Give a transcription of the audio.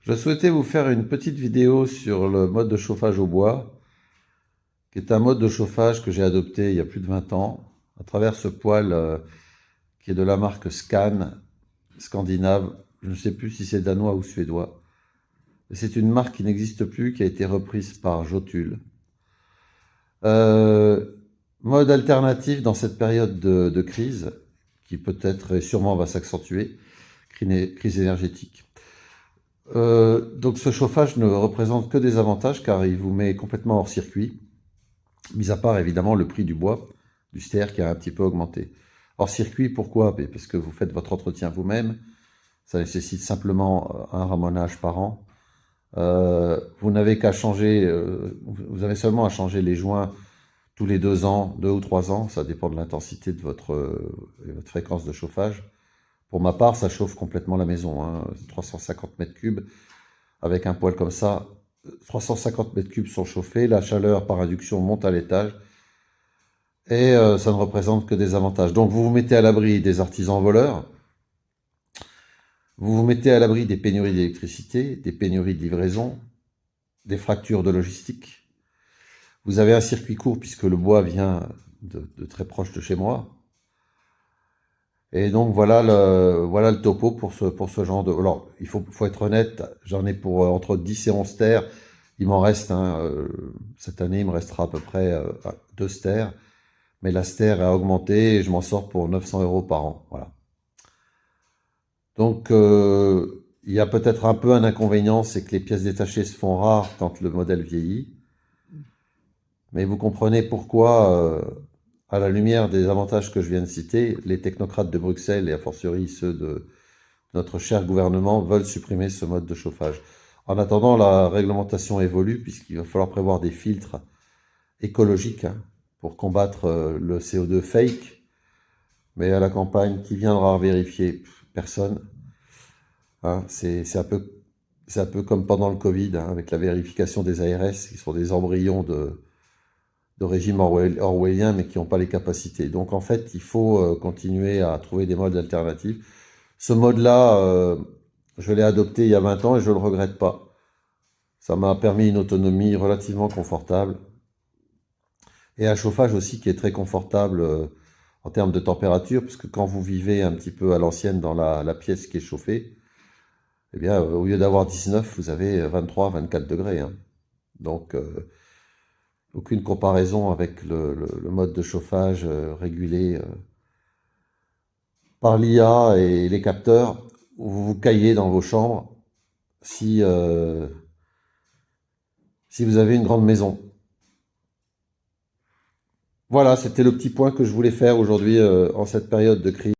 Je souhaitais vous faire une petite vidéo sur le mode de chauffage au bois, qui est un mode de chauffage que j'ai adopté il y a plus de 20 ans, à travers ce poêle qui est de la marque Scan, scandinave. Je ne sais plus si c'est danois ou suédois. C'est une marque qui n'existe plus, qui a été reprise par Jotule. Euh, Mode alternatif dans cette période de crise, qui peut-être et sûrement va s'accentuer, crise énergétique. Donc ce chauffage ne représente que des avantages car il vous met complètement hors circuit, mis à part évidemment le prix du bois, du ster qui a un petit peu augmenté. Hors circuit, pourquoi? Parce que vous faites votre entretien vous-même, ça nécessite simplement un ramonage par an. Vous n'avez qu'à changer, vous avez seulement à changer les joints tous les 2 ans, 2 ou 3 ans, ça dépend de l'intensité de votre fréquence de chauffage. Pour ma part, ça chauffe complètement la maison, hein, 350 mètres cubes. Avec un poêle comme ça, 350 mètres cubes sont chauffés, la chaleur par induction monte à l'étage, et ça ne représente que des avantages. Donc vous vous mettez à l'abri des artisans voleurs, vous vous mettez à l'abri des pénuries d'électricité, des pénuries de livraison, des fractures de logistique. Vous avez un circuit court puisque le bois vient de très proche de chez moi. Et donc voilà le topo pour ce genre de... Alors, faut être honnête, j'en ai pour entre 10 et 11 terres. Il m'en reste, hein, cette année, il me restera à peu près 2 stères. Mais la stère a augmenté et je m'en sors pour 900 € par an. Voilà. Donc, il y a peut-être un peu un inconvénient, c'est que les pièces détachées se font rares quand le modèle vieillit. Mais vous comprenez pourquoi, à la lumière des avantages que je viens de citer, les technocrates de Bruxelles, et a fortiori ceux de notre cher gouvernement, veulent supprimer ce mode de chauffage. En attendant, la réglementation évolue, puisqu'il va falloir prévoir des filtres écologiques, hein, pour combattre le CO2 fake. Mais à la campagne, qui viendra vérifier? Personne. Hein, c'est un peu comme pendant le Covid, hein, avec la vérification des ARS, qui sont des embryons de régime orwellien, mais qui n'ont pas les capacités. Donc en fait, il faut continuer à trouver des modes alternatifs. Ce mode-là, je l'ai adopté il y a 20 ans et je ne le regrette pas. Ça m'a permis une autonomie relativement confortable et un chauffage aussi qui est très confortable en termes de température, puisque quand vous vivez un petit peu à l'ancienne dans la pièce qui est chauffée, eh bien, au lieu d'avoir 19, vous avez 23, 24 degrés. Hein. Donc, aucune comparaison avec le mode de chauffage régulé par l'IA et les capteurs, où vous vous caillez dans vos chambres si vous avez une grande maison. Voilà, c'était le petit point que je voulais faire aujourd'hui en cette période de crise.